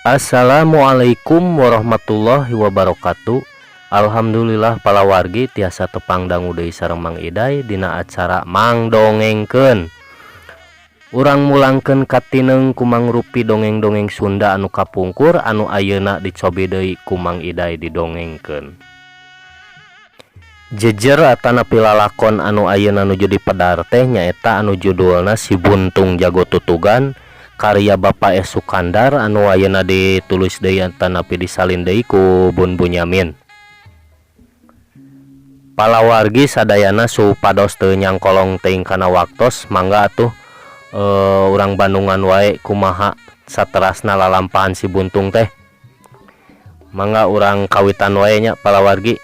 Assalamualaikum warahmatullahi wabarakatuh. Alhamdulillah palawargi tiasa tepang dangu deui sareng Mang Iday dina acara Mang Dongengkeun. Urang mulangkeun katineng ku mangrupi dongeng-dongeng Sunda anu kapungkur anu ayeuna dicobi deui ku Mang Iday didongengkeun. Jejer atana pilalakon anu ayeuna nuju dipedar teh nyaeta anu judulna Si Buntung Jago Tutugan, karya Bapak S. Sukandar anu ayeuna ditulis deui tanapi disalin deui ku Bun Bunyamin. Palawargi sadayana supados teu nyangkolong teuing kana waktos, mangga atuh urang Bandungan wae kumaha saterasna lalampahan Si Buntung teh. Mangga urang kawitan wae nya palawargi.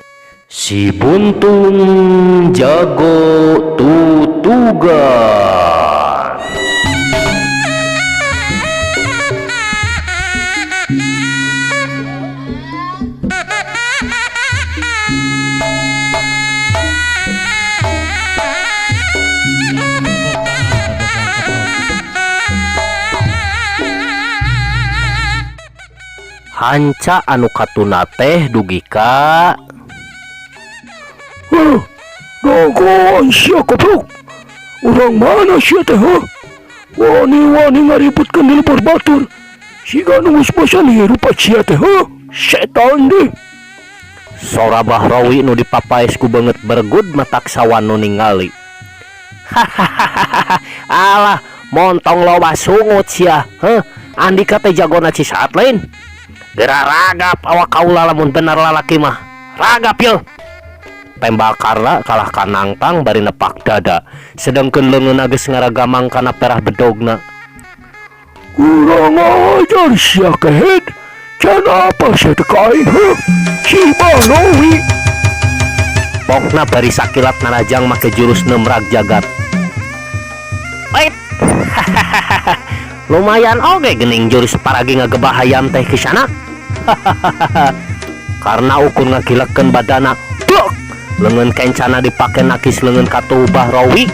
Si Buntung Jago Tutugan. Hanca anu katuna teh dugi ka dogon sia goblok. Urang mana sia teh wani-wani ngaributkeun di lepur batur. Siga nu geus bosan hirup sia teh setan deh. Sora Bahrawi nu dipapaes ku beungeut bergud matak sawan nu ningali. Alah montong loba sungut sia. Andika teh jagona cisaat lain. Geura ragap awak kaula lamun bener lalaki mah. Ragap yeuh. Tembakarna kalah kanangtang bari nepak dada. Sedengkeun leungeunna geus ngaragamang kana perah bedogna. Kurang ajar sia kehed. Can apa sia teh kai Si Bahrawi. Pokna bari sakilat narajang make jurus nemrag jagat. Bait. Lumayan oge geuning jurus paragi ngagebah hayam teh ke sana. Karena ukur ngagilekeun badana. Dok. Leungeun kencana dipake nakis leungeun katu Bahrawi.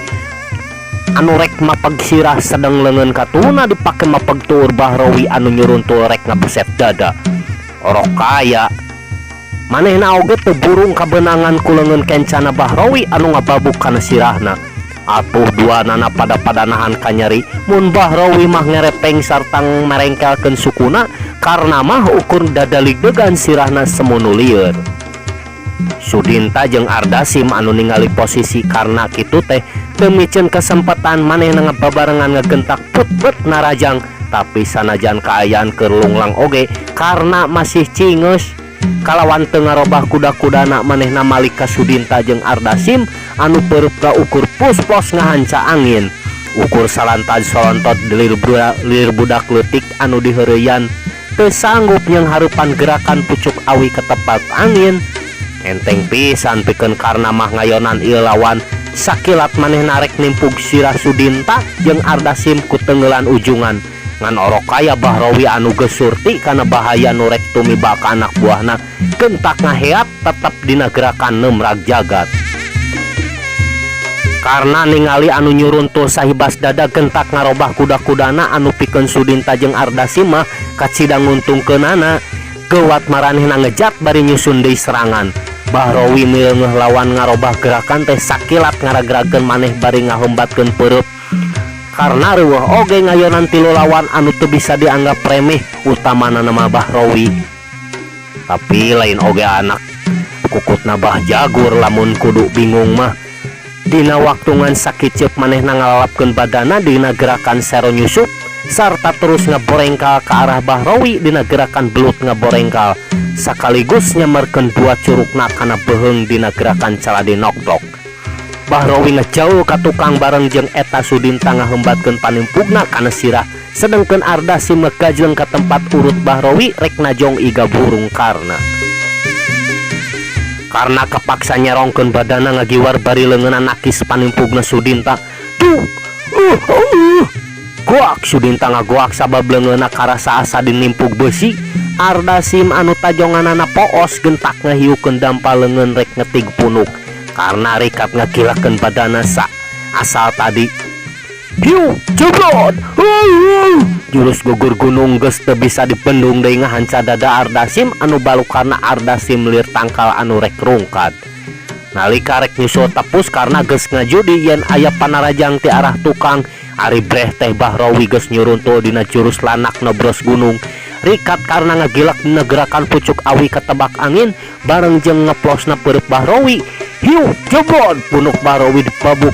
Anu rek mapeg sirah sedeng leungeun katuna dipake mapeg tuur Bahrawi anu nyuruntul rek ngabeset dada. Orok kaya. Manehna oge teu burung kabenangan ku leungeun kencana Bahrawi anu ngababuk kana sirahna. Atuh duanana pada nahan kanyeri mun Bahrawi mah ngerepeng sarta merengkelkeun sukuna karena mah ukur dadalig degan sirahna semunu lieur. Sudinta jeung Ardasim anu ningali posisi karena kitu teh teu micen kesempatan manehna ngababarengan ngagentak putbet narajang, tapi sanajan kaayaan keur lunglang oge karena masih cingeus. Kalawan teu ngarobah kuda-kudana manehna malik ka Sudinta jeung Ardasim anu peureup ukur puspos ngahanca angin. Ukur salantad solontot lir budak leutik anu diheureuyan teu sanggup nyang harupan gerakan pucuk awi ke tempat angin. Enteng pisan pikeun karna mah ngayonan ieu lawan sakilat manehna rek nimpug sirah Sudinta jeung Ardasim ku teungeulan ujungan. Ngan orok kaya Bahrawi anu geus surti kana bahaya nu rek tumiba ka anak buahna gentak ngaheat tetep dina gerakan nemrag jagat. Karena ningali anu nyuruntul sahibas dada gentak ngarobah kuda-kudana anu pikeun Sudinta jeung Ardasim mah kacidang nguntungkeunana. Geuwat maranehna ngejat bari nyusun deui serangan. Bahrawi mileungeuh lawan ngarobah gerakan teh sakilat ngarageurakeun maneh bari ngahombatkeun peureup. Karena reueuh oge ngayonan tilu lawan anu teu bisa dianggap remeh utamana nama Bahrawi. Tapi lain oge anak kukutna Bah Jagur lamun kudu bingung mah. Dina waktu ngan sakit ceuk manehna ngalalapkeun badana dina gerakan sero nyusup sarta terus ngaborengkal ke arah Bahrawi dina gerakan belut ngaborengkal sakaligus nyamerkeun dua curugna kana beheung dina gerakan calade noktok. Bahrawi ngejauh ka tukang bareng jeung eta Sudinta ngahembatkeun panimpugna kana sirah, sedengkeun Ardasim ngegajleung ka tempat urut Bahrawi rek najong iga burung karna. Karena kepaksa nyerongkeun badana ngagiwar bari leungeunna nakis panimpugna Sudinta. Tuh. Goak Sudinta ngagoak sabab leungeunna karasa asa dinimpug besi. Ardasim anu tajonganana poos gentak ngahiukeun dampal leungeun rek ngetig punuk. Karena rikat ngagilakeun badana sa asal tadi Hiu jeblot. Jurus gugur gunung geus teu bisa dipendung deui ngahanca dada Ardasim anu balukarna Ardasim lir tangkal anu rek rungkad. Nalika rek nyusul tepus karena geus ngajudi yen aya panarajang ti arah tukang, ari breh teh Bahrawi geus nyuruntul dina jurus lanak nobros gunung. Rikat karena ngagilak dina gerakan pucuk awi ketebak angin bareng jeung ngeplosna pereup Bahrawi. Hiu jeblot punuk Bahrawi dipabuk.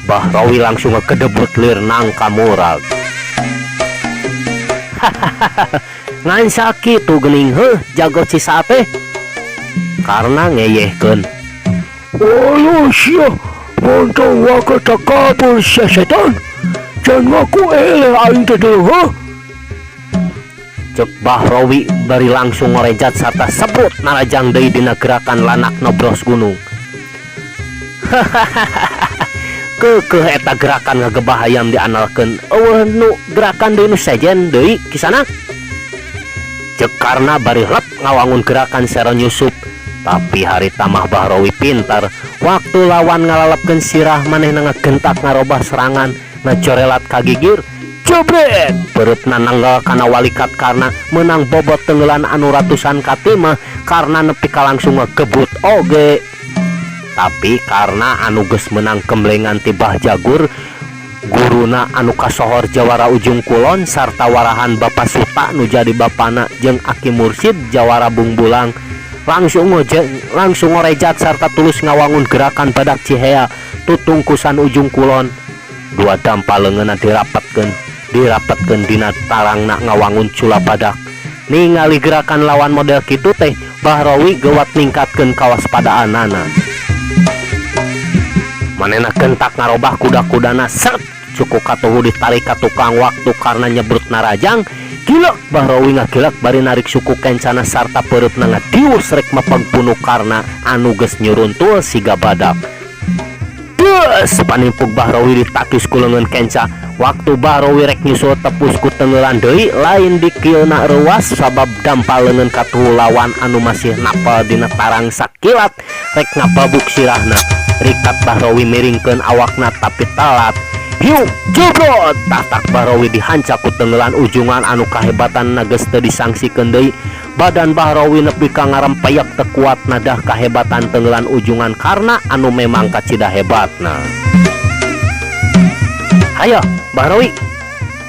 Bahrawi langsung ngekedebut lir nangka murag. Ngan sakitu geuning jago Cisa teh karena ngeyehkeun. Olo sia, montong waka takabul sia setan. Jangan ngaku aing teh deuh. Cek Bahrawi bari langsung ngorejat sarta sebut narajang deui dina gerakan lanak nobros gunung. Keukeuh eta gerakan ngagebah hayam dianalkeun. Eueuh nu gerakan deui nu sejen deui kisana. Cek karena bari lep ngawangun gerakan sero nyusup. Tapi hari tamah Bahrawi pintar. Waktu lawan ngalalepkeun sirah manehna ngagentak ngarobah serangan ngacorelat kagigir. Jebret perutna nanggal kana walikat karena menang bobot tenggelan anu ratusan katimah karena nepi ka langsung ngegebut oge. Tapi karena anu geus menang kemblengan tibah jagur guruna anu kasohor jawara ujung kulon sarta warahan Bapak Suta nu jadi bapana jeung Aki Mursid jawara Bungbulang langsung ngorejat sarta tulus ngawangun gerakan badak Cihea tutungkusan ujung kulon. Dua dampal leungeunna dirapetkeun dina tarangna ngawangun cula badak. Ningali gerakan lawan model kitu teh Bahrawi geuwat ningkatkeun kawaspadaanana. Manehna gentak ngarobah kuda-kudana seret cukup katuhu ditarik ka tukang waktu karena nyebrut narajang. Gilak Bahrawi ngagilak bari narik suku kencana sarta pereupna ngadius rek mapagpunuk karena anu geus nyuruntul siga badak. Deus panimpuk Bahrawi ditakis ku leungeun kenca. Waktu Bahrawi rek nyusul tepus ku tenggelan deui lain di kieuna reuas sabab dampal leungeun katuhu lawan anu masih napal dina tarang sakilat rek ngababuk sirahna. Rikat Bahrawi miringkeun awakna tapi talat. Hiu jeblot tatak Bahrawi dihancak ku tenggelan ujungan anu kahebatan geus teu disangsikeun deui. Badan Bahrawi nepi ka ngarempeyak teu kuat nadah kahebatan tenggelan ujungan karena anu memang kacida hebatna. Hayo Bahrawi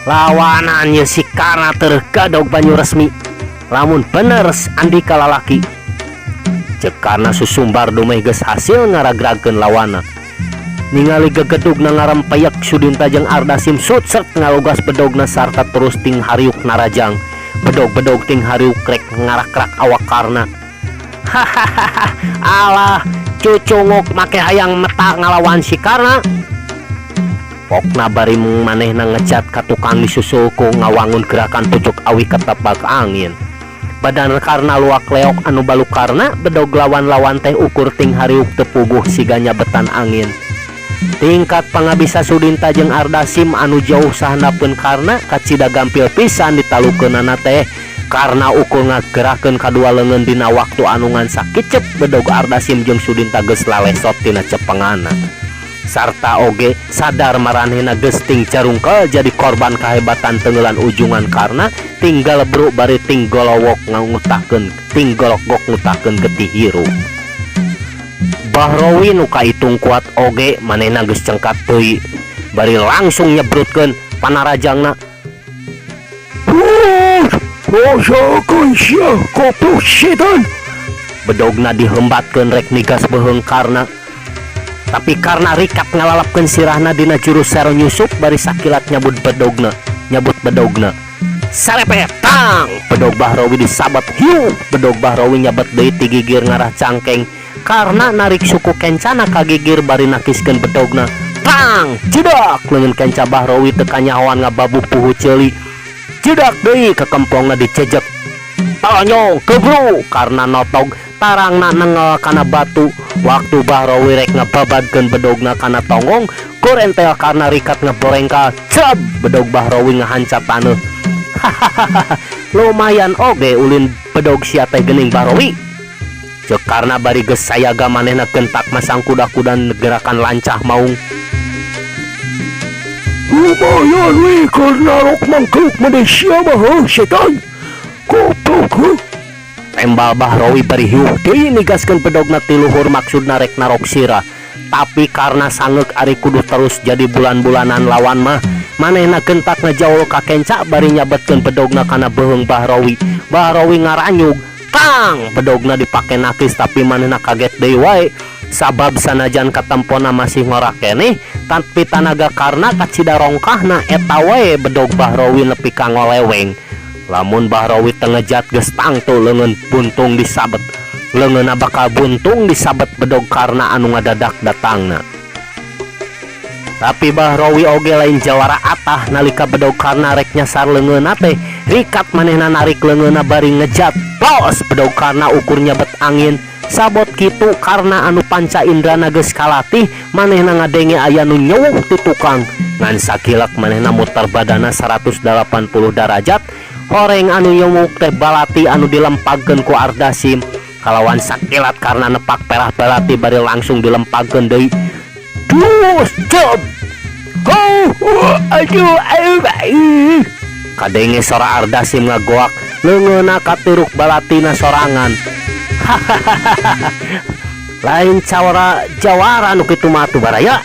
lawanan ye si karna tergadog banyu resmi lamun bener Andika lalaki. Cek karena susumbar dumeh geus hasil ngaragragkeun lawana. Ningali gegedugna ngarempeyak Sudinta jeung Ardasim sutset ngalogas bedogna sarta terus ting hariuk narajang. Bedog-bedog ting hariuk rek ngarak-rak awak karna. Hahaha alah cucunguk make hayang meta ngalawan si karna. Pokna bari manehna ngecat ka tukang disusul ku ngawangun gerakan pucuk awi ketebak angin. Badan karena luak leok anu balukarna bedog lawan-lawan teh ukur ting hariuk tepuguh siganya betan angin. Tingkat pangabisa Sudinta jeung Ardasim anu jauh sahandapeun karena kacida gampil pisan ditalukeunana teh karena ukur ngagerakeun kadua leungeun dina waktu anu ngan sakicep bedog Ardasim jeung Sudinta geus lalesot tina cepengana. Sarta oge sadar maranehna geus ting carungkel jadi korban kahebatan tenggelan ujungan karena tinggal bro bari ting golowok ngutahkeun ting golok-gok ngutahkeun getih hirup. Bahrawi nu kaitung kuat oge manehna geus cengkat deui bari langsung nyebrutkeun panarajangna. Rasakeun sia goblok setan. Bedogna dihembatkeun rek nigas beheung karena tapi karena rikat ngalalapkeun sirahna dina jurus sero nyusup bari sakilat nyabut bedogna sarepet tang bedog Bahrawi disabat. Hiu bedog Bahrawi nyabat deui ti gigir ngarah cangkeng karena narik suku kencana kagigir bari nakiskeun bedogna tang jedak leungeun kenca Bahrawi teu kanyahoan ngababu puhu ceuli jedak deui kekempongna dicejek tanyong kebru karena notog tarangna nengel kana batu. Waktu Bahrawi rek ngababadkeun bedogna kana tongong kurentel karena rikat ngeborengkal ceb bedog Bahrawi ngahancat taneuh. Lumayan oge ulin bedog sia teh geuning Bahrawi. Cek karena bari geus sayaga manehna gentak masang kuda-kuda gerakan lancah maung. Lumayan weh karena rok mangkeluk Malaysia mah setan. Goblok Tembal Bahrawi bari hiuh deui nigaskeun pedogna ti luhur maksudna rek narok sirah. Tapi karena sanggeuk ari kudu terus jadi bulan-bulanan lawan mah manehna gentak ngajaul ka kenca bari nyabetkeun pedogna kana beuheung Bahrawi. Bahrawi ngaranyug, tang pedogna dipake nakis tapi manehna kaget deui wae. Sabab sanajan katempona masih ngorak keneh tapi tanaga karena kacida rongkahna eta wae bedog Bahrawi nepi ka ngoleweng. Lamun Bahrawi tengejat geus tangtu leungeun buntung disabet. Leungeunna bakal buntung disabet bedog karena anu ngadadak datangna. Tapi Bahrawi oge lain jawara atah nalika bedog karena rek nyasar leungeunna teh rikat manehna narik leungeunna bari ngejat. Los bedog karena ukur nyabet angin. Sabot kitu karena anu panca indrana geus kalatih manehna ngadenge aya nu nyeuh ti tukang. Ngan sakilak manehna muter badana 180 derajat. Horeng anu nyemuk teh balati anu dilempagkeun ku Ardasim. Kalawan sakilat karena nepak perah balati bari langsung dilempagkeun deui. Dus cep. Aduh kadenge sora Ardasim ngagoak leungeunna katuruk balatina sorangan. Lain jawara anu kitu mah atuh baraya.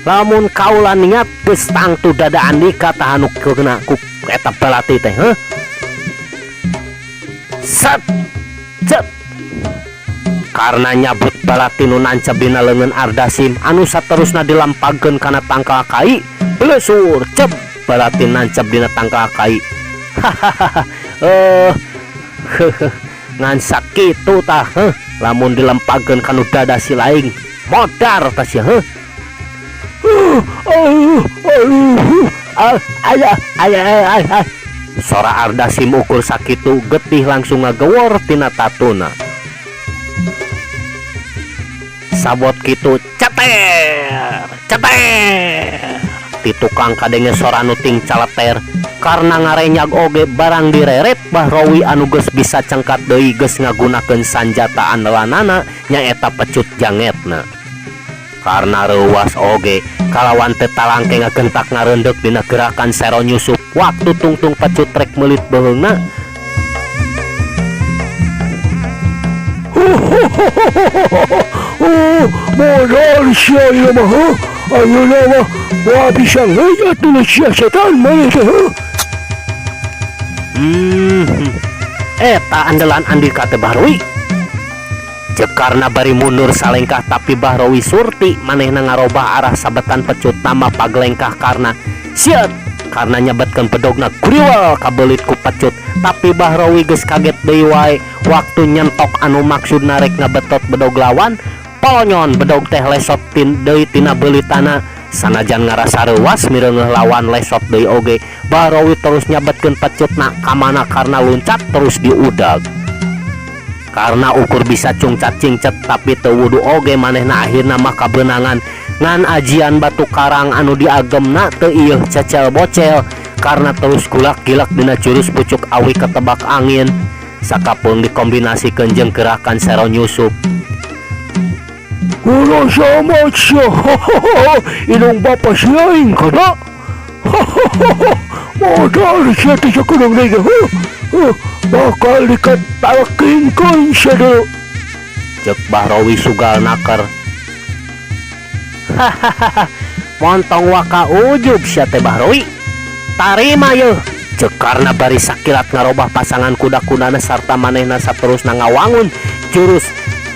Lamun kaula niat geus tangtu dada andika tah anu kena ku eta balati teh set cet karena nyabut balati nu nancep dina leungeun Ardasim anu saterusna dilampagkeun kana tangkal kai blesur cep balati nancep dina tangkal kai. Ngan sakitu tah lamun dilempagkeun kana dada si laing modar tah sia Sora Ardasim ukur sakitu getih langsung ngagewor tina tatuna. Sabot kitu ceter ti tukang kadenge sora nuting caleter karena ngarenyag oge barang direret. Bahrawi anu geus bisa cengkat deui geus ngagunakeun sanjata andalanana nyaeta pecut jangetna. Karena reuwas oge kalawan teu talangke ngagentak ngareundek dina gerakan sero nyusup waktu tungtung pecut rek meulit beheungna. Modal sia ieu mah ayeuna mah moal bisa ngejat dina sia setan maneh teh. Eta andalan andika teh Bahrawi. Cek karena bari mundur salengkah tapi Bahrawi surti manehna ngarobah arah sabetan pecut nama paglengkah karena siat karena nyabetkeun pedogna kuriwal kabelit ku pecut. Tapi Bahrawi geus kaget deui wae waktu nyentok anu maksudna rek ngabetot bedog lawan ponyon bedog teh lesot deui tina beulitana. Sanajan ngarasa reuas mireungeuh lawan lesot deui oge Bahrawi terus nyabetkeun pecutna kamana karena luncat terus diudag. Karena ukur bisa cungcat cingcet tapi teu wudu oge manehna akhirna mah kabeunangan ngan ajian batu karang anu diagemna teu ieuh cecel bocel karena terus gulak-gilak dina jurus pucuk awi ketebak angin sakapeung dikombinasikeun jeung gerakan sero nyusup. Kurasa maca inung bapa siaing kana modal sia teh sakurang deui bakal dikatalakeun sadeu. Cek Bahrawi sugal nakar. Montong waka ujub sia teh Bahrawi. Tarima yeuh. Cek karena bari sakilat ngarobah pasangan kuda-kudana sarta manehna saterusna ngawangun jurus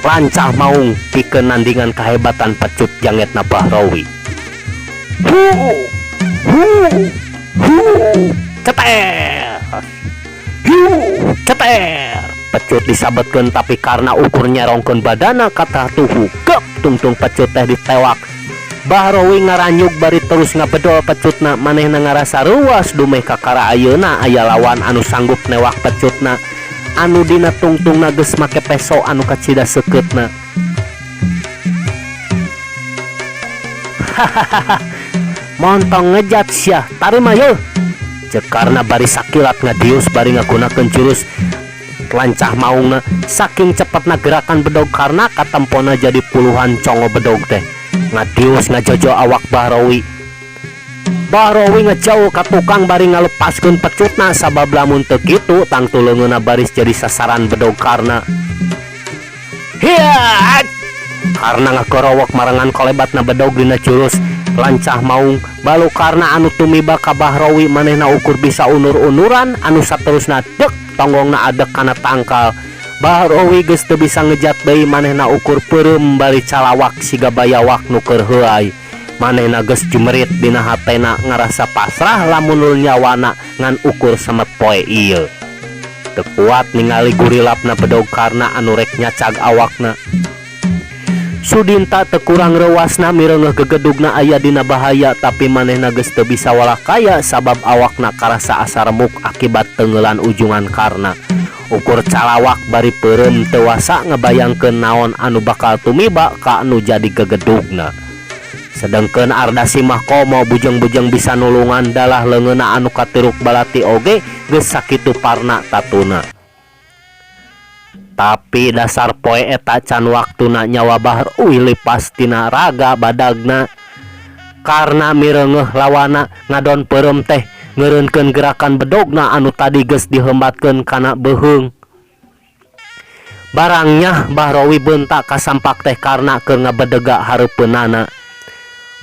lancah maung pikeun nandingan kahebatan pecut jangetna Bahrawi. Ceter. Ceter. Pecut disabetkeun tapi karena ukur nyerongkeun badana kata tuhu gep tungtung pecut teh ditewak. Bahrawi ngaranyug bari terus ngabedol pecutna manehna ngarasa reuas dumeh kakara ayeuna aya lawan anu sanggup newak pecutna anu dina tungtungna geus make peso anu kacida seukeutna. Montong ngejat sia tarima yeuh. Cek karena bari sakilat ngadius bari ngagunakeun jurus lancah maungna saking cepatna gerakan bedog karena katempona jadi puluhan congo bedog teh ngadius ngajojo awak Bahrawi. Bahrawi ngejauh ka tukang bari ngalepaskeun pecutna sabab lamun teu kitu tang tuleungeuna baris jadi sasaran bedog karena. Hiat! Karena ngakorowok marangan kolebatna bedog dina jurus lancah maung balu karena anu tumiba ka Bahrawi manehna ukur bisa unur-unuran anu saterusna dek tonggongna adek kana tangkal. Bahrawi geus teu bisa ngejat deui manehna ukur peureum bari calawak siga bayawak nu keur heuai. Manehna geus jumerit dina hatena ngarasa pasrah lamun nul nyawana ngan ukur semet poe ieu. Teu kuat ningali gurilapna bedog karena anu rek nyacag awakna. Sudinta teu kurang rewasna mireungeuh gegedugna aya dina bahaya tapi manehna geus teu bisa walakaya sabab awakna karasa asa remuk akibat teungeulan ujungan karna. Ukur calawak bari peureum teu wasa ngabayangkeun naon anu bakal tumiba ka anu jadi gegedugna. Sedengkeun Ardashim mah komo bujang-bujang bisa nulungan dalah leungeunna anu katiruk balati oge geus sakitu parna tatuna. Tapi dasar poe eta can waktuna nyawa Bahrawi lipas tina raga badagna karena mireungeuh lawana ngadon peureum teh ngeureunkeun gerakan bedogna anu tadi geus dihembatkeun kana beuheung. Barangnya Bahrawi beuntak kasampak teh karena keur ngabedega hareupeunana.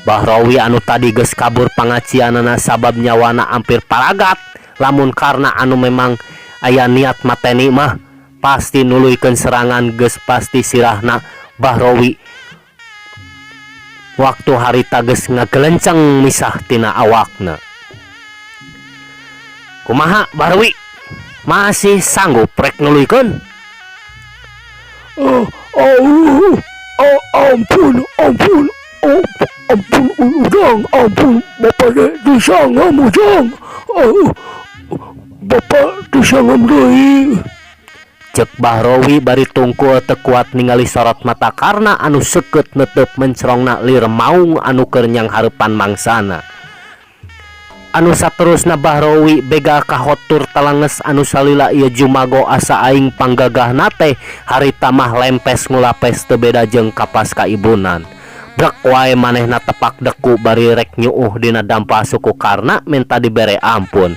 Bahrawi anu tadi geus kabur pangacianana sabab nyawana ampir paragat lamun karena anu memang aya niat mateni mah pasti nuluykeun serangan geus pasti sirahna Bahrawi waktu harita geus ngagelenceng misah tina awakna. Kumaha Bahrawi masih sanggup rek nuluykeun? Ampun Ujang, ampun Bapak disangam Ujang. Bapak disangam deui. Cek Bahrawi bari tungkul teu kuat ningali sorot mata karena anu seukeut netep mencerongna lir maung anu keur nyang hareupan mangsana. Anu saterusna Bahrawi bega kahotur talanges anu salila ieu jumago asa aing panggagahna teh harita mah lempes ngulapes teu beda jeung kapas kaibunan. Brek wae manehna tepak deku bari rek nyuuh dina dampa suku karna minta dibere ampun.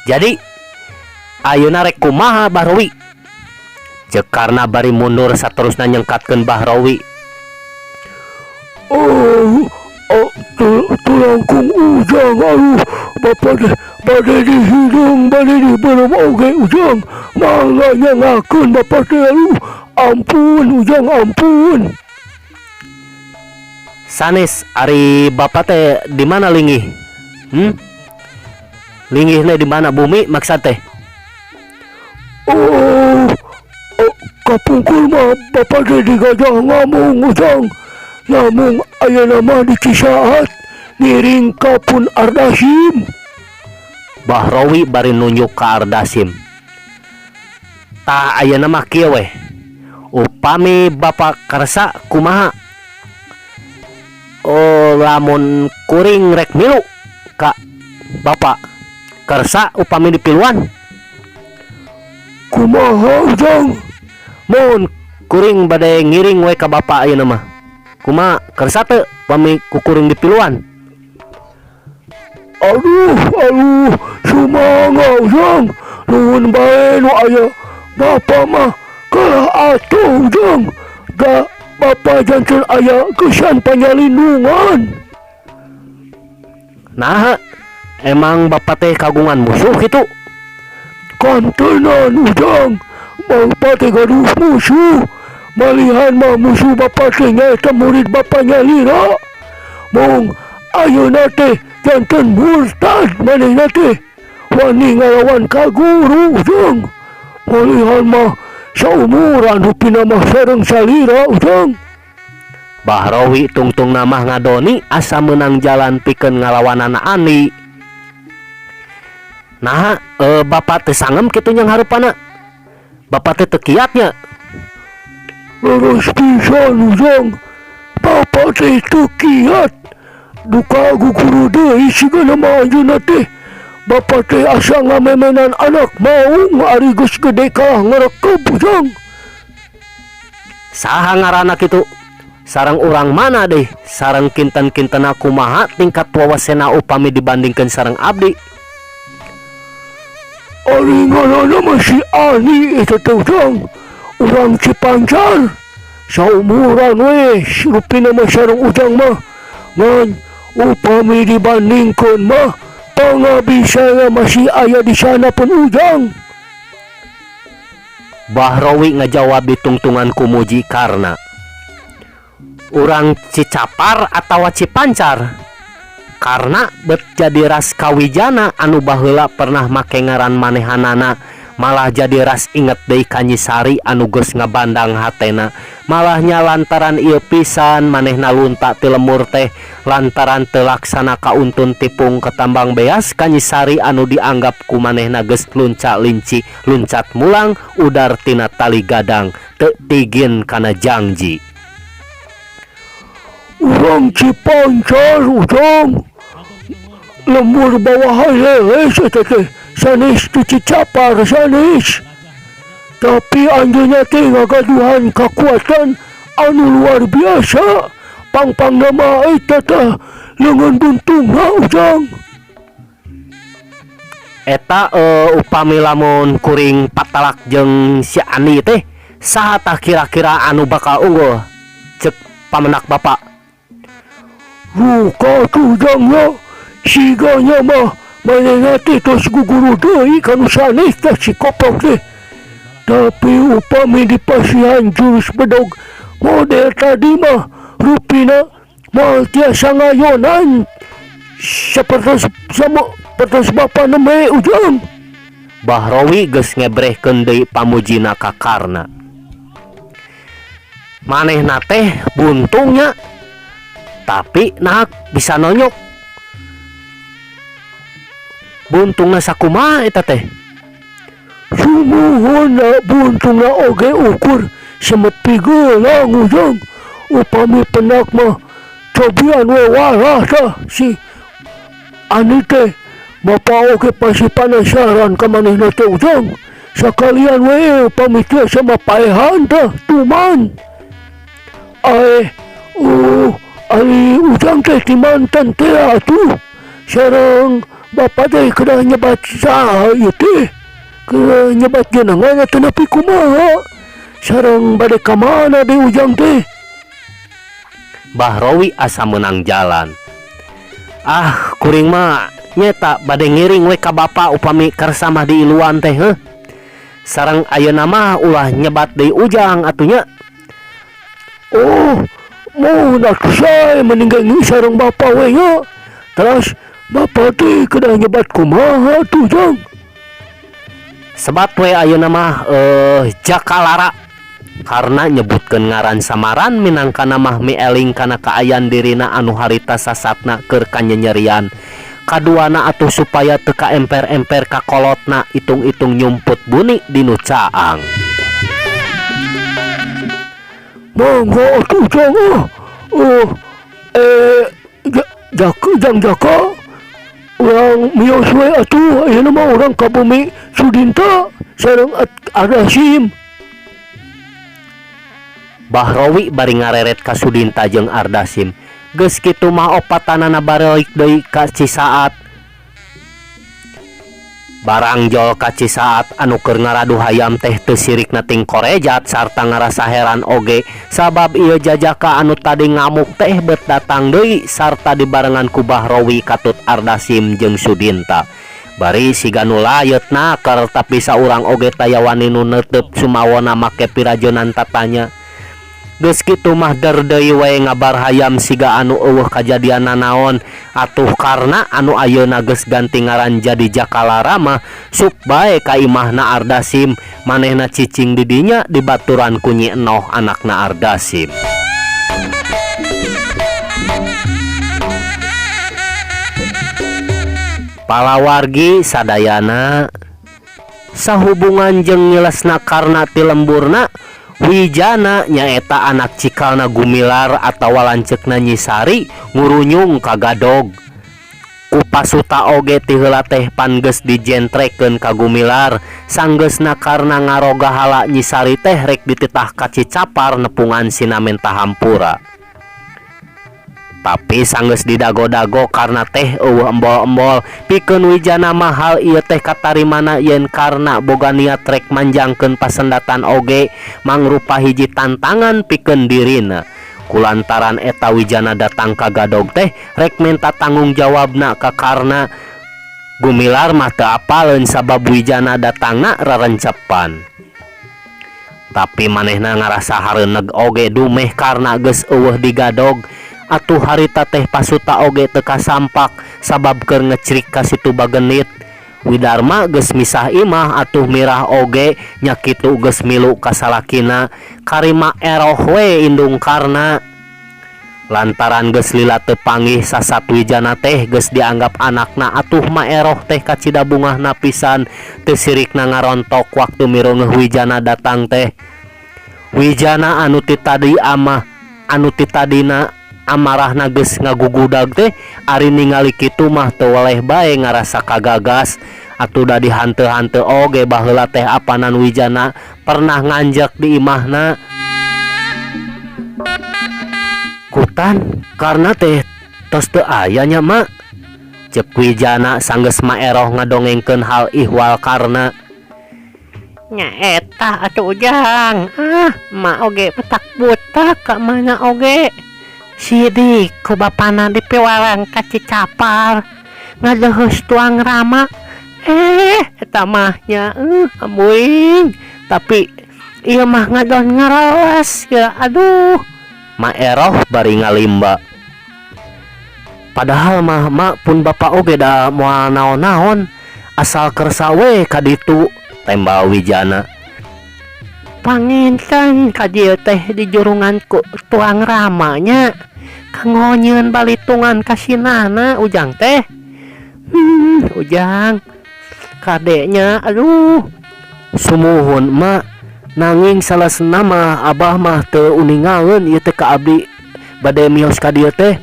Jadi ayeuna rek kumaha Bahrawi? Cek karna bari mundur saterusna nyengkatkeun Bahrawi. Tulangkung Ujang, aduh Bapak bade dihidung bade dibeureum oge Ujang. Mangga nyangakeun Bapak teh aduh. Ampun Ujang, ampun. Sanes ari Bapak teh di mana linggih? Linggihna di mana bumi maksud teh? Kapungkur mah Bapak teh di Gajah Ngamung Ujang. Namun ayeuna mah di Cisaat ngiring kapun Ardashim. Bahrawi bari nunjuk ka Ardashim. Tah ayeuna mah kieu we. Upami Bapak karsa kumaha? Lamun kuring rek milu ka Bapak karsa upami dipiluan. Kumaha Ujang? Mun kuring bade ngiring we ka Bapak ayeuna mah. Kumaha karsa teu upami kukuring dipiluan? Aduh, sumangga Ujang. Nuhun bae nu aya Bapak mah kalah atuh Ujang. Da Bapak janten aya kesan panyalindungan. Nah, emang Bapak teh kagungan musuh gitu? Kantenan Ujang, Bapak teh gaduh musuh. Malihan mah musuh Bapak teh nyaeta murid Bapaknya Lira. Mung ayeuna teh janten murtad manehna teh wani ngalawan ka guru Ujang. Malihan mah saumuran rupina mah sareng salira Ujang. Bahrawi tungtung namah ngadoni asa menang jalan pikeun ngalawanana Ani. Nah, Bapak teu sangem kitu nyang hareupanna. Bapak teh teu kiatnya. Leres pisan Ujang. Bapak teh teu kiat. Duka guguru deui sigana mah anjeunna teh Bapak teh asa ngamemenan anak mau ari geus gede ka ngarekep ujang. Saha ngaranna kitu? Sareng urang mana deh? Sareng kinten-kinten aku maha tingkat wawasena upami dibandingkan sareng abdi. Ari ngaranna masih Ani eta teh ujang. Urang Cipancar. Saumuran we rupina mah sareng ujang mah. Ngan upami dibandingkeun mah pangabisa masih aya di sana pun ujang. Bahrawi ngajawab ditungtungan ku Muji karena urang Cicapar atawa Cipancar karena bet jadi ras kawijana anu baheula pernah make ngaran manehanana malah jadi ras inget deui ka Nyisari anu geus ngabandang hatena malahnya lantaran ieu pisan manehna lunta ti lemur teh lantaran teu laksana kauntun tipung ketambang beas ka Nyisari anu dianggap ku manehna geus lunca-linci luncat mulang udar tina tali gadang teu tigin kana janji. Urang Cipancar ujang lembur bawah leles eta teh sanes tu Cicapar sanes. Tapi anjeunna teh ngagaduhan kekuatan anu luar biasa. Pang-pang nama eta teh leungeun buntungna ujang. Eta upami lamun kuring patalak jeung si Ani teh saha tah kira-kira anu bakal unggul cek pamenak bapak? Ruka tujangnya siganya mah manehna teh tos guguru deui kanu sanes teh si Kopong teh. Tapi upami dipasihan jurus bedog model tadi mah rupina mah tiasa ngayonan seperti bapa neme ujang. Bahrawi geus ngebrehkeun deui pamujina ka Karna. Manehna teh buntungnya tapi nah bisa nonyok. Buntungna sakumaha eta teh? Sumuhuna buntungna oge ukur semet pigeulang ujang. Upami penak mah cobian we walah tah si Ani teh. Bapak oge pasti penasaran ka manehna teh ujang. Sakalian we upami teh sama paehan tah tuman. Ari ujang teh ti mantan teh atuh. Sareng bapak teh kedah nyebat saha ieu teh. Kedah nyebat jenengan atuh nepi kumaha. Sareng bade ka mana deui ujang teh? Bahrawi asa menang jalan. Kuring mah nyeta bade ngiring we ka bapak upami karsa mah di iluan teh heuh. Sareng ayeuna mah ulah nyebat deui ujang atunya. Mau nak saya meninggal sareng bapak we nya. Terus bapak teh kedah nyebat kumaha tuh jang? Sebat we ayeuna mah Jakalara karena nyebutkeun ngaran samaran minangka mah mieling kana kaayaan dirina anu harita sasatna keur kanyerian. Kaduana atuh supaya teu ka emper-emper ka kolotna itung-itung nyumput buni dinu caang. Mangga atuh jang Jaka urang mios we atuh ayeuna mah urang ka bumi Sudinta sareng Ardasim. Bahrawi bari ngareret ka Sudinta jeung Ardasim. Geus kitu mah opatanana balik deui ka Cisaat. Barang jol ka Cisaat anu keur ngaradu hayam teh teu sirikna ting korejat sarta ngarasa heran oge sabab ieu jajaka anu tadi ngamuk teh bet datang deui sarta dibarengan ku Bahrawi katut Ardasim jeung Sudinta. Bari siga nu layetna keur tapi saurang oge taya wani nu neuteup sumawona make pirajonan tatanya. Geus kitu mah der deui we ngabar hayam siga anu eueuh kajadianna naon atuh karena anu ayeuna geus ganti ngaran jadi Jakalara mah sup bae ka imahna Ardasim manehna cicing di dinya dibaturan ku Nyi Enoh anakna Ardasim. Palawargi sadayana sahubungan jeung nyelesna Karna ti lemburna Wijana nyaeta anak cikalna Gumilar atawa lanceukna Nyisari ngurunyung ka Gadog. ku Pasuta oge ti heula teh pan geus dijentrekeun ka Gumilar sanggeusna karna ngaroga hala nyisari teh rek dititah ka Cicapar nepungan sinamenta hampura. Tapi sanggeus didago-dago karena teh embol-embol pikeun Wijana mahal ieu teh katarimana yen karena boga niat rek manjangkeun pasendatan oge mangrupa hiji tantangan pikeun dirina. Kulantaran eta Wijana datang ka Gadog teh rek minta tanggung jawabna ka karna Gumilar mah teu apaleun sabab Wijana datangna rarencepan. Tapi manehna ngarasa hareuneg oge dumeh karna geus eueuh di Gadog. Atuh harita teh Pasuta oge teu kasampak sabab keur ngecrik ka situ bagenit. Widarma geus misah imah atuh Mirah oge nya kitu geus milu ka salakina karima eroh we indung karna. Lantaran geus lila teu panggih sasat Wijana teh geus dianggap anakna atuh maeroh teh kacidabungahna pisan teu sirikna ngarontok waktu mireungeuh Wijana datang teh. Wijana anu ti tadina amarahna geus ngagugudag teh ari ningali kitu mah teu weleh bae ngarasa kagagas. Atuh da dihante-hante oge baheula teh apanan Wijana pernah nganjak di imahna. Kutan karena teh tos teu aya nya mak, ceuk Wijana sanggeus maeroh ngadongengkeun hal ihwal karna. Nya eta atuh Ujang, mak oge petak butak ka mana oge. Sidik ku bapana dipiwarang ka Cicapar ngadeuheus tuang Rama. Eta mah nya amuing, tapi ieu mah ngadon ngaraos ya aduh. Maeroh bari ngalimba. Padahal mah mak pun bapak oge da moal naon-naon asal kersa we ka ditu, tembal Wijana. Panginten ka dieu teh di jurungan ku tuang Ramanya kanggo nyieun balitungan ka sinana Ujang teh. Ujang kadenya aduh. Sumuhun mak, nanging salesna mah abah mah teu uningaeun ieu teh ka abdi bade mios ka dieu teh.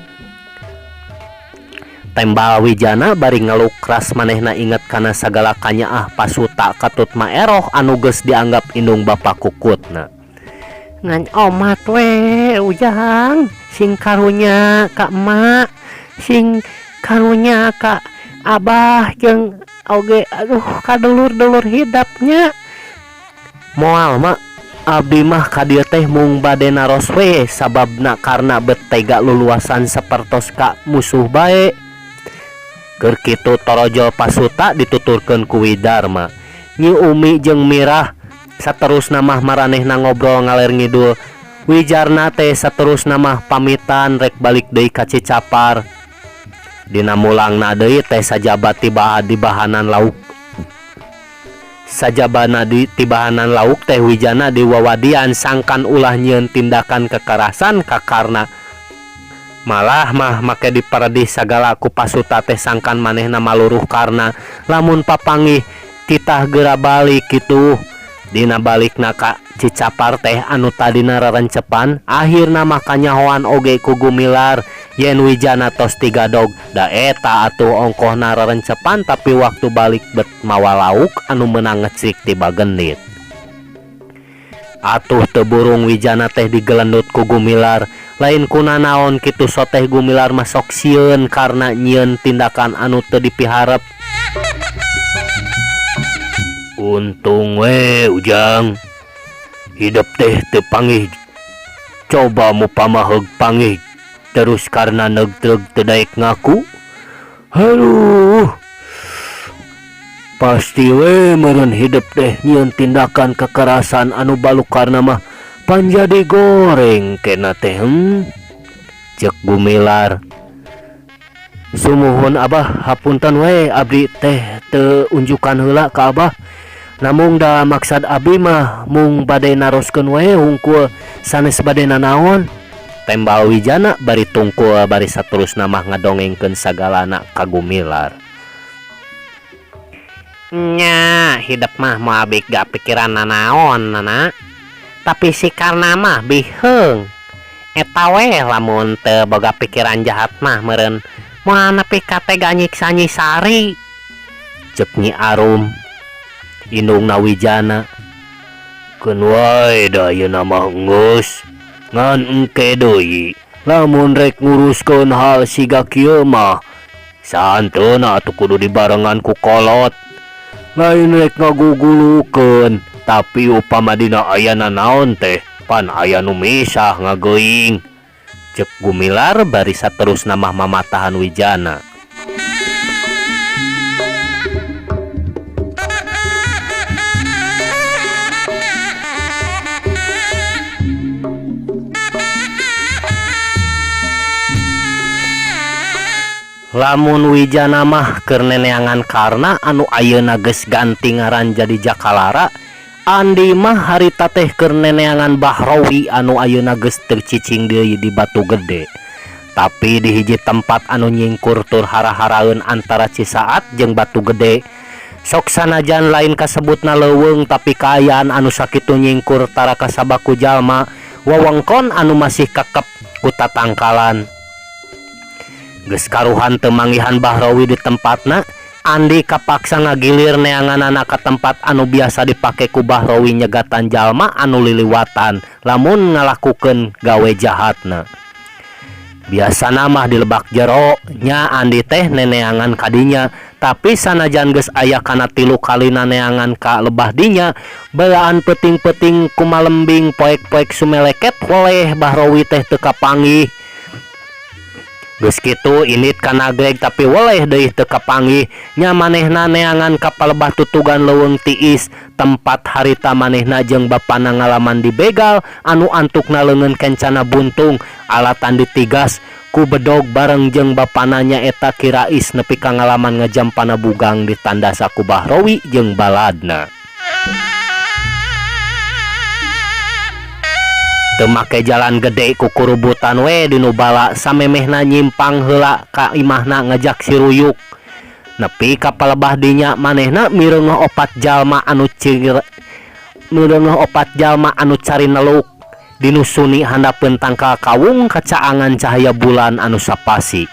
Tembal Wijana bari ngelukras manehna inget kana sagala kanyaah Pasuta katut maeroh anu geus dianggap indung bapa kukutna. Ngan omat we Ujang, sing karunya ka emak, sing karunya ka abah jeung oge aduh ka dulur-dulur hidapnya. Moal mak, abdi mah ka dieu teh mung bade naros we sababna karna betega luluasan sapertos ka musuh bae. Keur kitu torojol Pasuta dituturkeun ku Widarma. Nyi Umi jeung Mirah saterusna mah maranehna ngobrol ngaler ngidul. Wijarna teh saterusna mah pamitan rek balik deui ka Cicapar. Dina mulangna deui teh sajaba tibahanan lauk. Sajabana di tibahanan lauk teh Wijana diwawadian sangkan ulah nyieun tindakan kekerasan ka karna malah mah make diparadih sagala ku Pasuta teh sangkan manehna maluruh karna lamun papanggih titah geura balik kitu. Dina balikna ka Cicapar teh anu tadina rarencepan akhirna mah kanyahoan oge ku Gumilar yen Wijana tos ti Gadog. Da eta atuh ongkohna rarencepan tapi waktu balik bet mawa lauk anu meunang ngecrik ti bagenit. Atuh teu burung Wijana teh digelendut ku Gumilar, lain kunanaon kitu soteh Gumilar mah sok sieun karna nyieun tindakan anu teu dipiharep. Untung we Ujang, hidup teh teu panggih, coba mu pamaheg panggih terus karna negtreg teu daek ngaku. Aduh, pasti we meureun hidup teh nyieun tindakan kekerasan anu balukarna mah panjadi goreng kena teh cek Gumilar. Sumuhun abah, hapunten we abdi teh teu unjukan heula ka abah. Namung da maksad abdi mah mung bade naroskeun we hungkul sanes bade nanaon. Tembal Wijana bari tungkul bari saterusna mah ngadongengkeun sagalana ka Gumilar. Nya hidup mah mau abik gak pikiran nanaon nana, tapi si karna mah biheung. Eta we lamun teu boga pikiran jahat mah meureun moal nepi ka tega nyiksa Nyi Sari. Cek Nyi Arum. Indungna Wijana. Keun wae da ayeuna mah geus ngan engke deui lamun rek nguruskeun hal siga kieu mah santeuna atuh kudu dibarengan ku kolot lain rek ngagugulukeun tapi upama dina aya nanaon teh pan aya nu misah ngageuing. Cek Gumilar bari saterusna mah mamatahan Wijana. Lamun Wijana mah keur neneangan karna anu ayeuna geus ganti ngaran jadi Jakalara, Andi mah harita teh keur neneangan Bahrawi anu ayeuna geus teu cicing deui di Batu Gede. Tapi di hiji tempat anu nyingkur tur hara-haraeun antara Cisaat jeung Batu Gede, sok sanajan lain kasebutna leuweung tapi kaayaan anu sakitu nyingkur tara kasabaku jalma, wewengkon anu masih kekep ku tatangkalan. Geus karuhan teu manggihan Bahrawi di tempatna, Andi kapaksa ngagilir neanganana ka tempat anu biasa dipake ku Bahrawi nyegatan jalma anu liliwatan lamun ngalakukeun gawe jahatna. Biasana mah di lebak jero nya Andi teh neneangan kadinya, tapi sanajan geus aya kana 3 kalina neangan ka lebah dinya, belaan peuting-peuting kumalembing poek-poek sumeleket woleh Bahrawi teh teu kapanggih. Geus kitu init kana greg tapi woleh deui teu kapanggih nya manehna neangan ka palebah tutugan leuweung tiis tempat harita manehna jeung bapana ngalaman di begal anu antukna leungeun kencana buntung alatan ditigas ku bedog bareng jeung bapana nyaeta Kirais nepi ka ngalaman ngajampana bugang ditandasa ku Bahrawi jeung baladna. Teu make jalan gede ku kurubutan we dinu bala samemehna nyimpang heula ka imahna ngajak si Ruyuk. Nepi ka palebah dinya manehna mireuneuh 4 jalma anu cari neluk dinu suni handapeun tangkal kawung kacaangan cahaya bulan anu sapasi.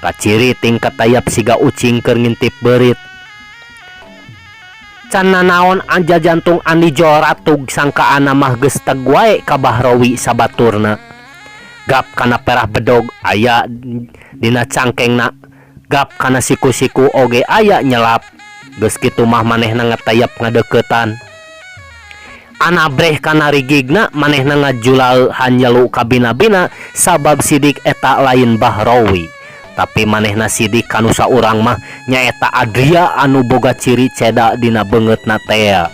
Kaciri tingkat tayap siga ucing keur ngintip beurit. Can naon anja jantung Andi joratug sangkaan mah geus teg wae ka Bahrawi sabaturna. Gap kana perah bedog aya dina cangkengna, gap kana siku-siku oge aya nyelap. Geus kitu mah manehna ngatayap ngadeuketan. Anabreh kana rigigna manehna ngajulaeu hanjelu ka bina-bina sabab sidik eta lain Bahrawi. Tapi manehna sidik kanu saurang mah nyaeta Adria anu boga ciri ceda dina beungeutna teh.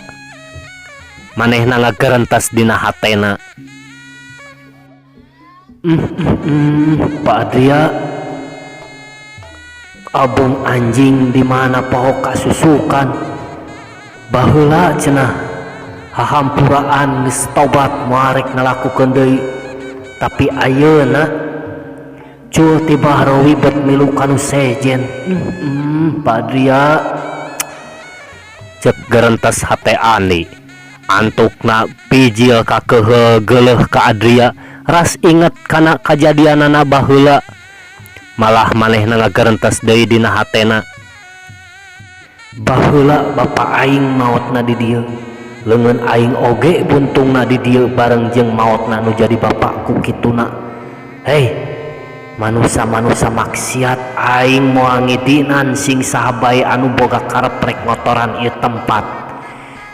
Manehna ngagerentas dina hatena. Pak Adria, abung anjing di mana pohon kasusukan. Baheula cenah hahampuraan geus tobat moal rek ngalakukeun deui. Tapi ayeuna cul ti Bahrawi bet milu kanu sejen. Pak Adria, cek gerentas hate Andi. Antukna pijil ka keheul geuleuh ka Adria, ras inget kana kajadianana baheula. Malah manehna ngagerentas deui dina hatena. Baheula bapa aing maotna di dieu, leungeun aing oge buntungna di dieu bareng jeung maotna nu jadi bapakku kituna. Hei, manusia-manusia maksiat aing moal ngidinan sing sahabae anu boga karep rek ngotoran ieu tempat.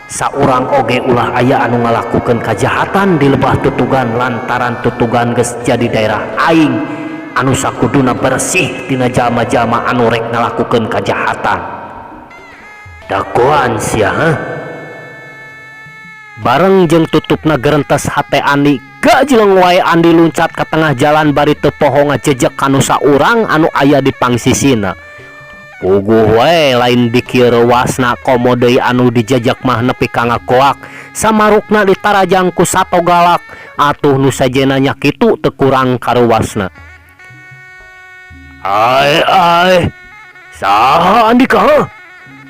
Saurang oge ulah aya anu ngalakukeun kajahatan di lebah tutugan lantaran tutugan geus jadi daerah aing anu sakuduna bersih tina jalma-jalma anu rek ngalakukeun kajahatan. Dagoan sia bareng jeung tutupna gerentas hate Andi, gajleng wae Andi luncat ka tengah jalan bari teu poho ngajejek kanu saurang anu aya di pangsisina. Puguh wae lain dikir wasna komo deui anu dijejek mah nepi ka ngakoak, samarukna ditarajang ku sato galak, atuh nu sajena nya kitu teu kurang karuwasna. Ai, saha Andika heuh?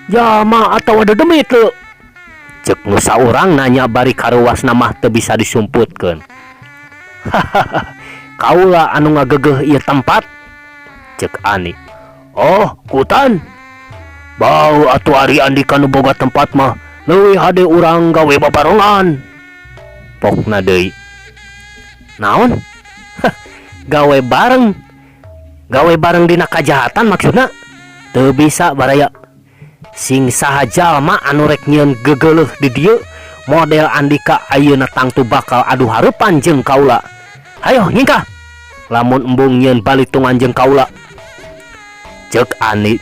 Jalma atawa dedemit teu? Cek nu saurang nanya bari karuwasna mah teu bisa disumputkeun. Kaula anu ngageugeuh ieu tempat. cek Andi. Oh, kutan. Bau atuh ari Andika nu boga tempat mah leuwih hade urang gawe babarengan. Pokna deui. Naon? Gawe bareng dina kajahatan maksudna? Teu bisa baraya. Sing saha jalma anu rek nyieun gegeuleuh di dieu model Andika ayeuna tangtu bakal adu hareupan jeung kaula. Hayo nyingkah. Lamun embung nyieun balitungan jeung kaula. Cek Andi.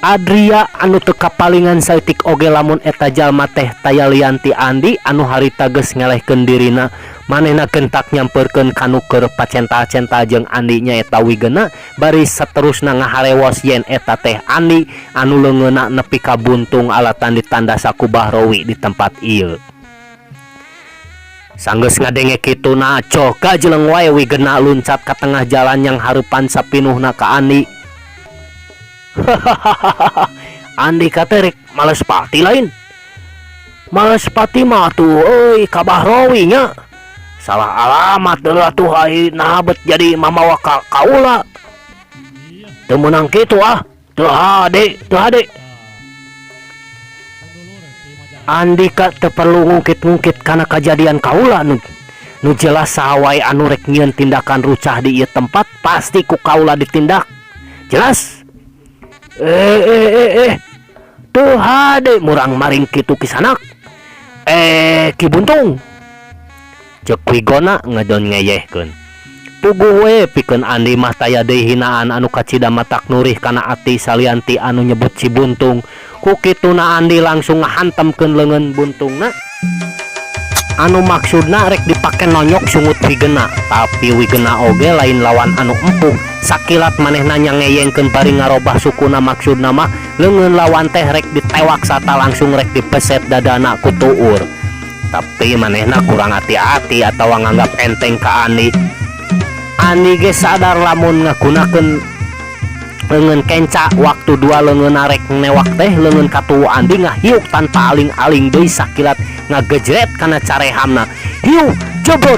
Adria anu teu kapalingan saeutik oge lamun eta jalma teh tayalian ti Andi anu harita geus ngelehkeun dirina manehna kentak nyampeurkeun kanu keur pacenta-centa jeung Andi nyaeta Wigena bari saterusna ngaharewos yen eta teh Andi anu leungeunna nepi ka buntung alatan ditanda sakubah Rowi di tempat ieu. Sanggeus ngadenge kituna coh gajeleng wae Wigena luncat ka tengah jalan yang hareupan sapinuhna ka Andi. Andi katerek males pati lain. Males pati mah tuh euy kabah Rowi nya. Salah alamat deui atuh ai nahabet jadi mamawa ka kaula. Teu meunang kitu ah. Teu hade. Andika teu perlu ngungkit-ngungkit kana kajadian kaula nu jelas saha wae anu rek nyieun tindakan rucah di ieu tempat pasti ku kaula ditindak. Jelas? Tuh hade murang maring kitu kisanak. Ki Buntung. Cek Wigona ngadon ngeyehkeun. Puguh we pikeun Andi mah taya deui hinaan anu kacida matak nurih kana ati salianti anu nyebut si Buntung. Ku kituna Andi langsung ngahantemkeun leungeun Buntungna. Anu maksudna rek dipake nonyok sungut Wigena, tapi Wigena oge lain lawan anu empuh. Sakilat manehna nyangeyengkeun bari ngarobah sukuna maksudna mah leungeun lawan teh rek ditewak sata langsung rek dipeset dadana ku tuur. Tapi manehna kurang hati-hati atawa nganggap enteng ka Andi. Andi ge sadar lamun ngagunakeun leungeun kenca waktu dua leungeun arek newak teh leungeun katuwu Andi ngahiuk tanpa aling-aling deui sakilat ngagejret kana carehamna. Hiu jebot.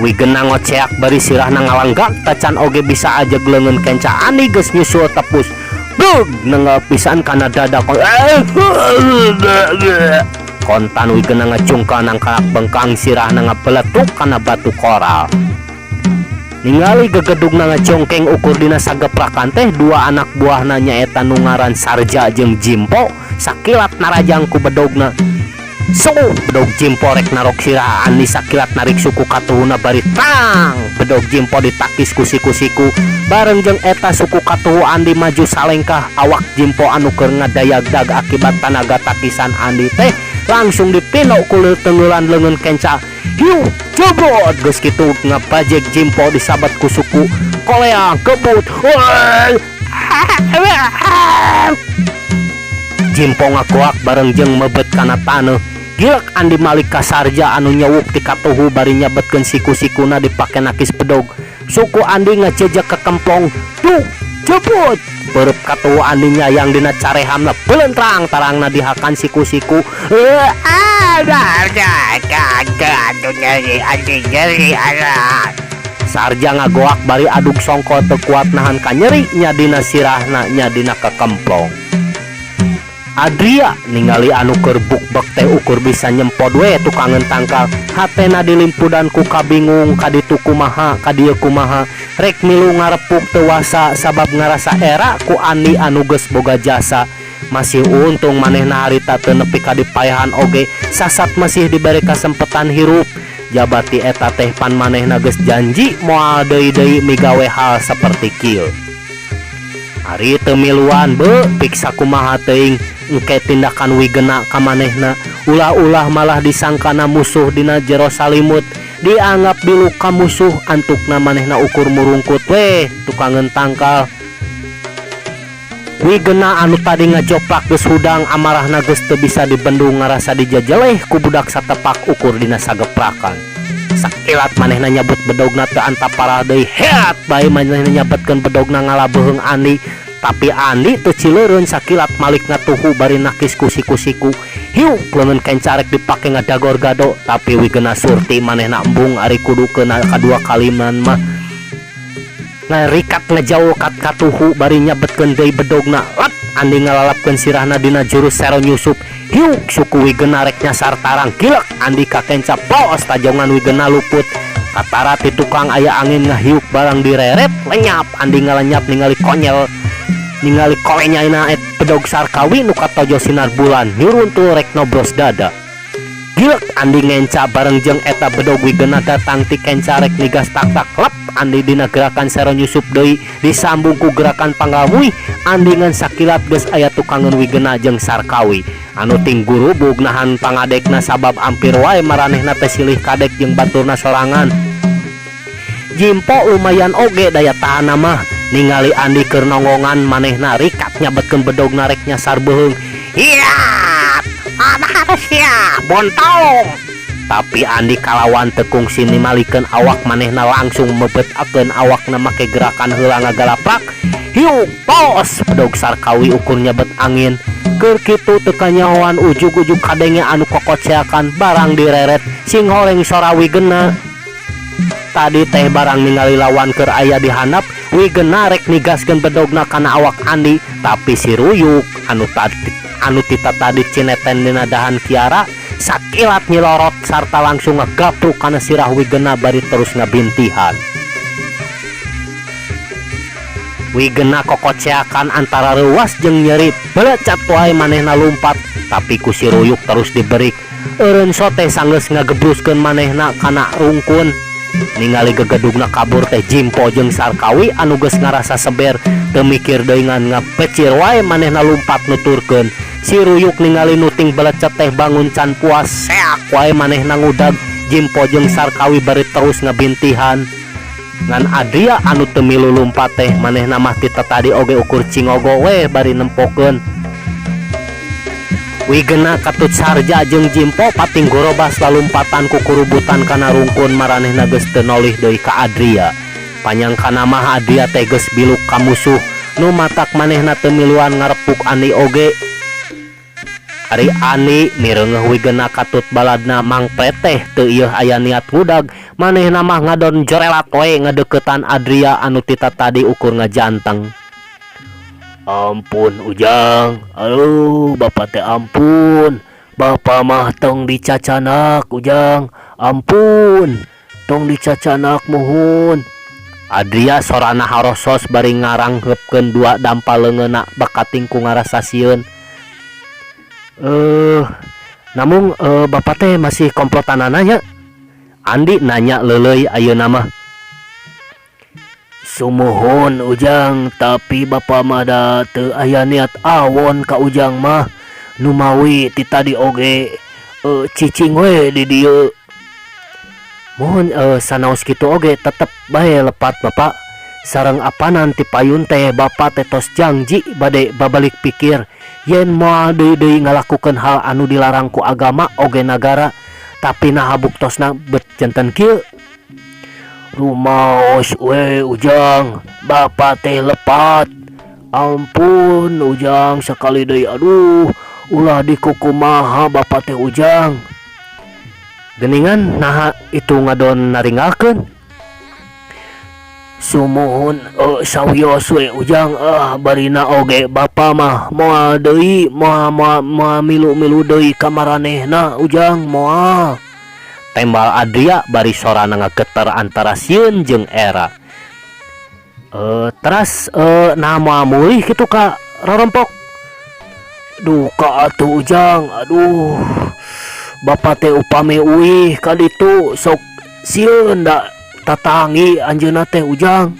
Wigena ngoceak bari sirahna ngalanggak tacan oge bisa aja leungeun kenca Andi geus nyusul tepus. Bug nenggal pisan kana dada kontan Wigena ngacungkan nang kalak bengkang sirahna ngapeletuk kana batu koral. Ningali gegedugna ngacongkeng ukur dina sageprakan teh dua anak buahna nyaeta nu ngaran Sarja jeung Jimpo sakilat narajang ku bedogna. Bedog Jimpo rek narok sirah Andi sakilat narik suku katuhuna bari tang. Bedog Jimpo ditakis ku siku-siku bareng jeung eta suku katuhu Andi maju salengkah awak Jimpo anu keur ngadayagdag akibat tanaga takisan Andi teh langsung dipino ku tengeulan leungeun kenca. Hiu jebot geus kitu ngapajek Jimpo disabat ku suku koleang kebut. Jimpo ngakuak bareng jeung mebet kana taneuh. Gilak Andi Malik ka Sarja anu nyewuk ti katuhu bari nyabetkeun siku-sikuna dipake nakis pedog. Suku Andi ngajejak ke kemplong. Tuh jebot beureub katuhu Andi nyayang dina carehamna belentrang tarangna dihakan siku-siku. Sarja ngagoak bari aduk songko teu kuat nahan ka nyeri nya dina sirahna nya dina kekemplong. Adria ningali anu keur bukbek teh ukur bisa nyempod we tukangeun tangkal. Hatena dilimpudan ku kabingung kaditu kumaha kadieu kumaha. Rek milu ngarepuk teu wasa sabab ngarasa era ku Andi anu geus boga jasa. Masih untung manehna harita teu nepi ka dipayahan oge sasat masih diberi kasempetan hirup. Jabati eta teh pan manehna geus janji moal deui-deui migawe hal saperti kieu. Ari teu miluan be piksa kumaha teuing engke tindakan Wigena ka manehna. Ulah-ulah malah disangkana musuh dina jero salimut, dianggap diluka musuh antukna manehna ukur murungkut we tukangeun tangkal. Wigena anu tadi ngajoplak geus hudang amarahna geus teu bisa dibendung ngarasa dijajeleh ku budak satepak ukur dina sageprakan. Sakilat manehna nyabut bedogna teu antapara deui heat bae manehna nyabetkeun bedogna ngalabeuheung Andi. Tapi Andi teu cileureun sakilat Malik ngatuhu bari nakis ku siku-siku. Hiu leungeun kenca rek dipake ngadagor gado tapi Wigena surti manehna embung ari kudu keuna kadua kaliman mah. ngarikat ngejauh kat katuhu bari nyabetkeun deui bedogna lat andi ngalalapkeun sirahna dina jurus sero nyusup hiuk suku Wigena rek nyasar tarang kilek andi kakenca pos tajongan Wigena luput katara ti tukang aya angin ngahiuk barang direret lenyap andi ngalenyap ningali konyel ningali kolenyaina bedog Sarkawi nu katojo sinar bulan nyuruntul rek nobros dada gilek andi ngenca bareng jeung eta bedog Wigena datang ti kenca rek nigas tak lep andi dina gerakan sero nyusup deui disambung ku gerakan panggamuy andi ngan sakilat geus aya tukangan Wigena jeung Sarkawi anu ting gurubug nahan pangadekna sabab ampir wae maranehna teh silih kadek jeung baturna sorangan. Jimpo lumayan oge daya tahan mah ningali andi keur nongongan manehna rikat nyabetkeun bedogna rek nyasar beuheung hiat anasya bontong tapi andi kalawan tekung sini malikeun awak manehna langsung mebetakeun awakna make gerakan heula ngagalapak hiuk pos bedog Sarkawi ukur nyabet angin keur kitu teu kanyahoan ujug-ujug kadenge anu kokoceakan barang direret sing horeng sora Wigena tadi teh barang ningali lawan keur aya di handap Wigena rek nigaskeun bedogna kana awak andi tapi si Ruyuk anu tita tadi cineten dina dahan Kiara sakilat nyilorot sarta langsung ngegapruk kana sirah Wigena bari terus ngabintihan. Wigena kokoceakan antara ruas jeung nyeri belecat wae manehna lumpat tapi ku si Ruyuk terus diberik eureun sote sanggeus ngagebruskeun manehna kana rungkun ningali gegedugna kabur teh Jimpo jeung Sarkawi anu geus ngarasa seber teu mikir deui ngan ngapecir wae manehna lumpat nuturkeun si Ruyuk ningali nuting belecet teh bangun can puas seak wae manehna ngudag Jimpo jeung Sarkawi bari terus ngabintihan ngan Adria anu teu milu lumpat teh manehna mah tita tadi oge ukur cingogo we bari nempokeun. Wigena katut sarja jeung Jimpo pating gorobas lalumpatan ku kurubutan kana rungkun maranehna geus teu nolih deui ka Adria panyangkana mah Adria teh geus biluk ka musuh nu matak manehna teu miluan ngarepuk Ani oge. Ari Ani mireungeuh Wigena katut baladna mangpret teh teu ieu aya niat ngudag manehna mah ngadon jorelat we ngadeukeutan Adria anu tita tadi ukur ngajanteng. Ampun Ujang, aduh bapak teh ampun, bapak mah tong dicacanak Ujang, ampun tong dicacanak muhun. Adria sorana harosos bari ngaranghepkeun dua dampal leungeunna bakating ku ngarasa sieun. Namun bapak teh masih komplotanana nya? Andi nanya leuleuy ayeuna mah. Sumuhun Ujang, tapi bapak mah da teu aya niat awon ka Ujang mah. Nu mawi ti tadi oge cicing we di dieu. Mohon sanaos kitu oge tetep bae lepat bapak. Sareng apanan ti payun teh bapak teh tos janji bade babalik pikir yen moal deui ngalakukeun hal anu dilarang ku agama oge nagara tapi naha buktosna bet janten kieu. Rumaos we Ujang, bapak teh lepat. Ampun Ujang sekali deui aduh ulah dikukumaha bapak teh Ujang. Geningan naha itu ngadon naringalkeun. Sumuhun sawios we Ujang barina oge bapa mah moal deui moal milu-milu deui ka maranehna Ujang moal. Tembal Adria bari sorana ngageter antara sieun jeung era. Teras nah moal mulih kitu ka rorompok. Duh ka atuh Ujang, aduh. Bapa teh upami uih ka ditu sok sieun da tatangi anjeunna teh Ujang.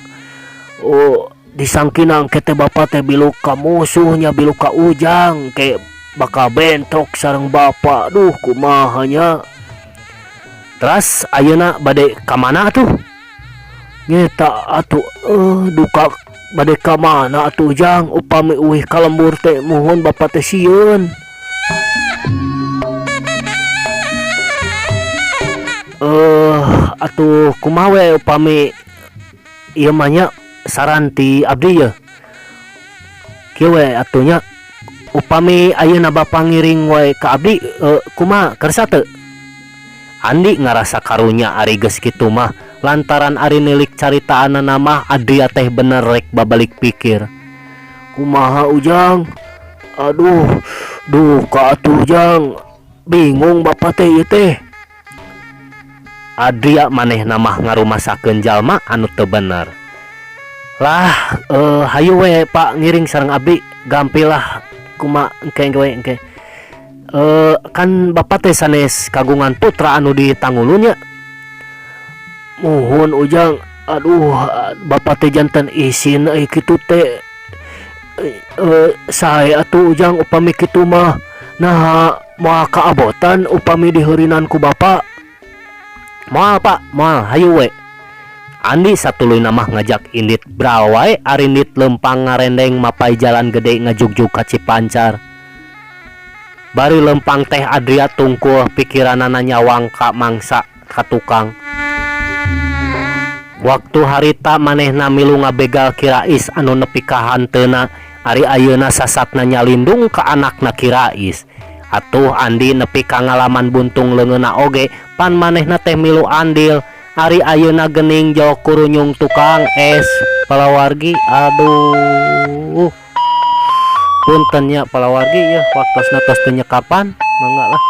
Disangkinang kete bapak teh biluk ka musuhnya biluk ka Ujang ke bakal bentrok sareng bapak. Duh kumaha nya. Teras ayeuna bade ka mana atuh? Nyeta atuh duka bade ka mana atuh Ujang upami uih ka lembur teh muhun bapak teh sieun. Atuh kumaha we upami ieu mah nya saran ti abdi ye. Kieu we atunya upami ayeuna bapak ngiring we ka abdi kumaha kersa teu? Andi ngarasa karunya ari geus kitu mah lantaran ari nilik caritaana nama Adria teh bener rek babalik pikir. Kumaha Ujang? Aduh, duka atuh Ujang. Bingung bapak teh ieu teh. Adria maneh namah ngarumasakeun jalma anu teu bener. Lah, hayu we Pak ngiring sareng abdi, gampilah engke. Kan bapak teh sanes kagungan putra anu di Tangulunya. Mohon Ujang. Aduh, bapak teh janten isin kitu teh. Saya atuh Ujang upami kitu mah nah moal kaabotan upami diheurinan ku bapak. Moal Pak, moal hayu we. Andi satuluy namah ngajak Indit brawai ari Indit lempang ngarendeng mapai jalan gede ngajugjug ka Cipancar. Bari lempang teh Adria tungkul pikiranana nyawang ka mangsa ka tukang. Waktu harita manehna milu ngabegal Kirais anu nepi ka hanteuna, ari ayeuna sasatna nyalindung ka anakna Kirais. Atuh Andi nepi ka ngalaman buntung leungeuna oge pan manehna teh milu andil. Ari ayeuna gening jauh kurunyung tukang es palawargi. Aduh, punten nya palawargi ya waktosna tos teu nyekapan mangga lah.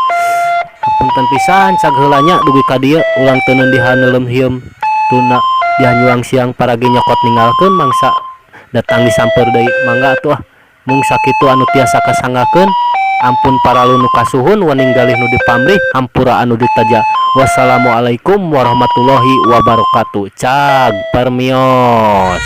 Punten pisan cag heula nya dugi ka dieu ulang teu neundihan neulem hieum tuna dianyuang siang paragi nyokot ninggalkeun mangsa datang disamper deui mangga atuh mung sakitu anu tiasa kasangakeun. Ampun paralu nu kasuhun waning galih nu dipamrih hampura anu ditaja. Wassalamualaikum warahmatullahi wabarakatuh. Cag permios.